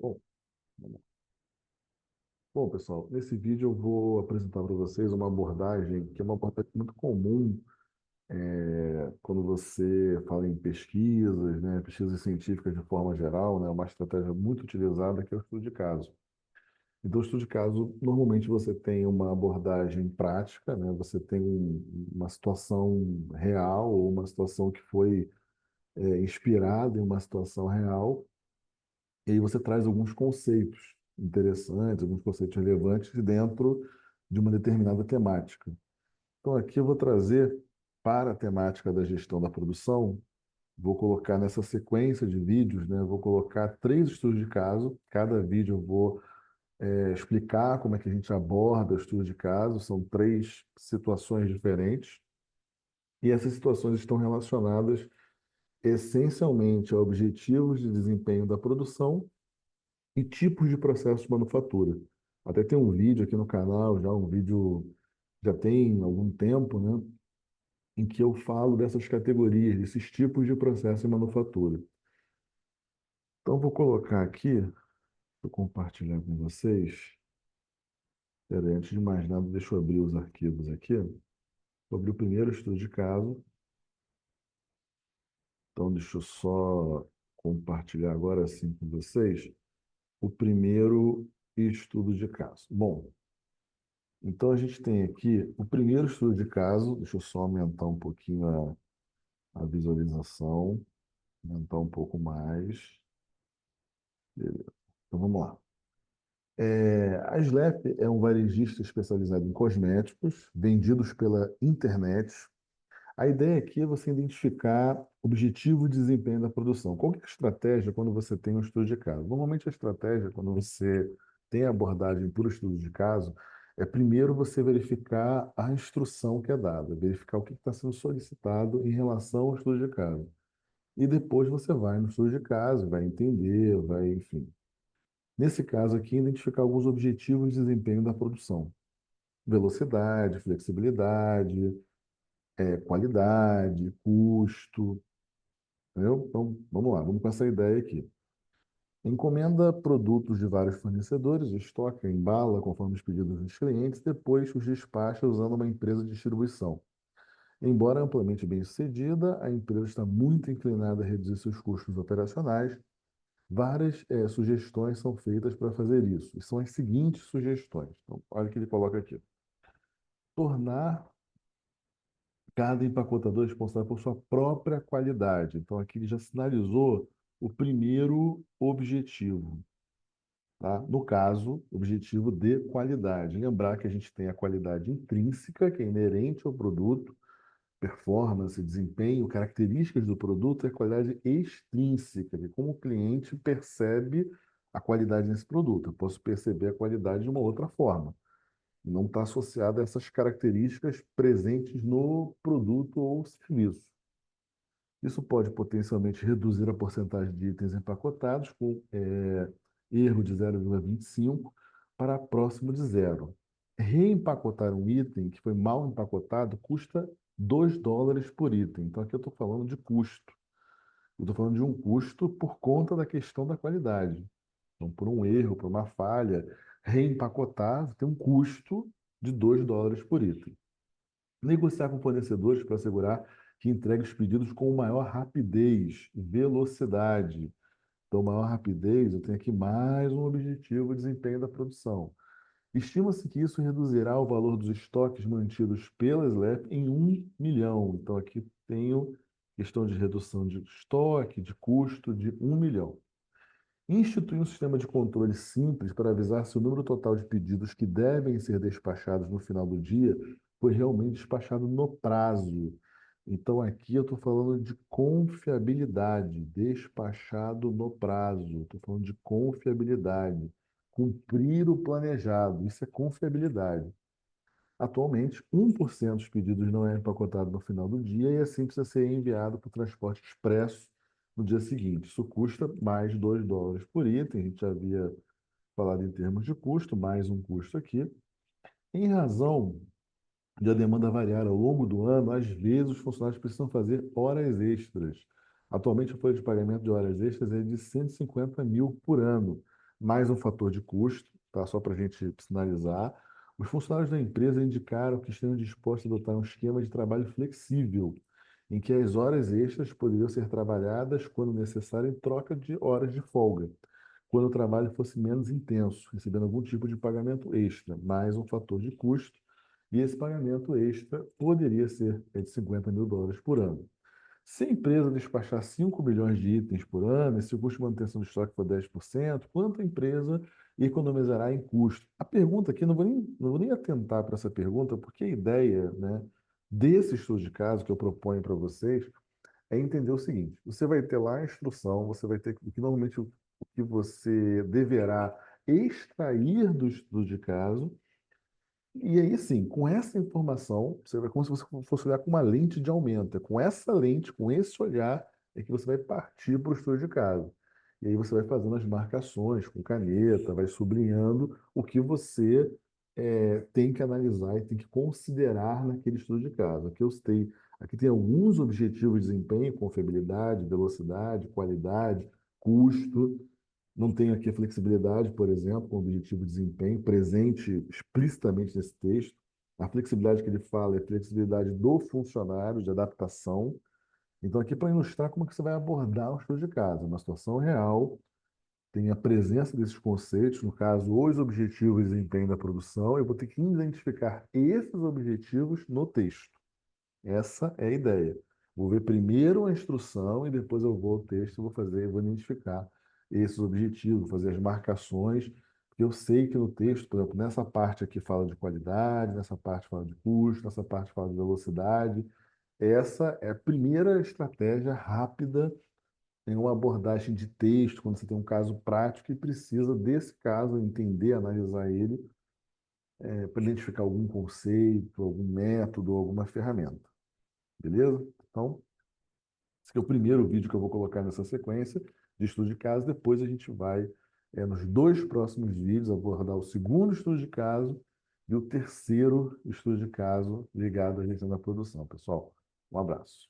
Bom, bom, pessoal, nesse vídeo eu vou apresentar para vocês uma abordagem que é uma abordagem muito comum quando você fala em pesquisas, né, pesquisas científicas de forma geral, né, uma estratégia muito utilizada que é o estudo de caso. Então, o estudo de caso, normalmente você tem uma abordagem prática, né, você tem uma situação real ou uma situação que foi inspirada em uma situação real, e aí você traz alguns conceitos interessantes, alguns conceitos relevantes dentro de uma determinada temática. Então, aqui eu vou trazer para a temática da gestão da produção, vou colocar nessa sequência de vídeos, né, vou colocar três estudos de caso. Cada vídeo eu vou explicar como é que a gente aborda o estudo de caso. São três situações diferentes e essas situações estão relacionadas essencialmente a objetivos de desempenho da produção e tipos de processos de manufatura. Até tem um vídeo aqui no canal, já um vídeo já tem algum tempo, né, em que eu falo dessas categorias, desses tipos de processo de manufatura. Então, vou colocar aqui, vou compartilhar com vocês. Espera aí, antes de mais nada, deixa eu abrir os arquivos aqui. Vou abrir o primeiro estudo de caso. Então, deixa eu só compartilhar agora sim com vocês o primeiro estudo de caso. Bom, então a gente tem aqui o primeiro estudo de caso. Deixa eu só aumentar um pouquinho a visualização, aumentar um pouco mais. Beleza. Então vamos lá. A Slap é um varejista especializado em cosméticos vendidos pela internet. A ideia aqui é você identificar objetivo e desempenho da produção. Qual que é a estratégia quando você tem um estudo de caso? Normalmente a estratégia, quando você tem a abordagem por estudo de caso, é primeiro você verificar a instrução que é dada, verificar o que está sendo solicitado em relação ao estudo de caso. E depois você vai no estudo de caso, vai entender, vai, enfim. Nesse caso aqui, identificar alguns objetivos de desempenho da produção. Velocidade, flexibilidade, qualidade, custo, entendeu? Então, vamos lá, vamos com essa ideia aqui. Encomenda produtos de vários fornecedores, estoca, embala conforme os pedidos dos clientes, depois os despacha usando uma empresa de distribuição. Embora amplamente bem-sucedida, a empresa está muito inclinada a reduzir seus custos operacionais. Várias sugestões são feitas para fazer isso. E são as seguintes sugestões. Então, olha o que ele coloca aqui. Tornar cada empacotador responsável por sua própria qualidade. Então, aqui ele já sinalizou o primeiro objetivo, tá? No caso, objetivo de qualidade. Lembrar que a gente tem a qualidade intrínseca, que é inerente ao produto, performance, desempenho, características do produto, e a qualidade extrínseca, que como o cliente percebe a qualidade nesse produto. Eu posso perceber a qualidade de uma outra forma. Não está associada a essas características presentes no produto ou serviço. Isso pode potencialmente reduzir a porcentagem de itens empacotados com erro de 0,25 para próximo de zero. Reempacotar um item que foi mal empacotado custa US$ 2 por item. Então, aqui eu estou falando de custo. Eu estou falando de um custo por conta da questão da qualidade. Então, por um erro, por uma falha, reempacotar tem um custo de US$ 2 por item. Negociar com fornecedores para assegurar que entregue os pedidos com maior rapidez e velocidade. Então, maior rapidez, eu tenho aqui mais um objetivo de desempenho da produção. Estima-se que isso reduzirá o valor dos estoques mantidos pela SLAP em 1 milhão. Então, aqui tenho questão de redução de estoque, de custo de 1 milhão. Instituir um sistema de controle simples para avisar se o número total de pedidos que devem ser despachados no final do dia foi realmente despachado no prazo. Então, aqui eu estou falando de confiabilidade, despachado no prazo. Estou falando de confiabilidade, cumprir o planejado. Isso é confiabilidade. Atualmente, 1% dos pedidos não é empacotado no final do dia e assim precisa ser enviado para o transporte expresso no dia seguinte. Isso custa mais US$ 2 por item. A gente já havia falado em termos de custo, mais um custo aqui. Em razão de a demanda variar ao longo do ano, às vezes os funcionários precisam fazer horas extras. Atualmente, a folha de pagamento de horas extras é de 150 mil por ano. mais um fator de custo, tá? Só para a gente sinalizar. Os funcionários da empresa indicaram que estão dispostos a adotar um esquema de trabalho flexível, em que as horas extras poderiam ser trabalhadas quando necessário em troca de horas de folga, quando o trabalho fosse menos intenso, recebendo algum tipo de pagamento extra, mais um fator de custo, e esse pagamento extra poderia ser de US$ 50.000 por ano. Se a empresa despachar 5 bilhões de itens por ano, e se o custo de manutenção do estoque for 10%, quanto a empresa economizará em custo? A pergunta aqui, não vou nem atentar para essa pergunta, porque a ideia, né, desse estudo de caso que eu proponho para vocês é entender o seguinte: você vai ter lá a instrução, você vai ter o que normalmente o que você deverá extrair do estudo de caso, e aí, sim, com essa informação, você vai como se você fosse olhar com uma lente de aumento. É com essa lente, com esse olhar, é que você vai partir para o estudo de caso. E aí você vai fazendo as marcações com caneta, vai sublinhando o que você tem que analisar e tem que considerar naquele estudo de caso. Aqui tem alguns objetivos de desempenho, confiabilidade, velocidade, qualidade, custo. Não tenho aqui a flexibilidade, por exemplo, com o objetivo de desempenho, presente explicitamente nesse texto. A flexibilidade que ele fala é a flexibilidade do funcionário, de adaptação. Então, aqui para ilustrar como é que você vai abordar o estudo de caso. Uma situação real, tem a presença desses conceitos, no caso, os objetivos de desempenho da produção. Eu vou ter que identificar esses objetivos no texto. Essa é a ideia. Vou ver primeiro a instrução e depois eu vou ao texto e vou identificar esses objetivos, vou fazer as marcações, porque eu sei que no texto, por exemplo, nessa parte aqui fala de qualidade, nessa parte fala de custo, nessa parte fala de velocidade. Essa é a primeira estratégia rápida em uma abordagem de texto, quando você tem um caso prático e precisa desse caso, entender, analisar ele, para identificar algum conceito, algum método, alguma ferramenta. Beleza? Então, esse aqui é o primeiro vídeo que eu vou colocar nessa sequência de estudo de caso. Depois a gente vai, nos dois próximos vídeos, abordar o segundo estudo de caso e o terceiro estudo de caso ligado à gestão da produção. Pessoal, um abraço.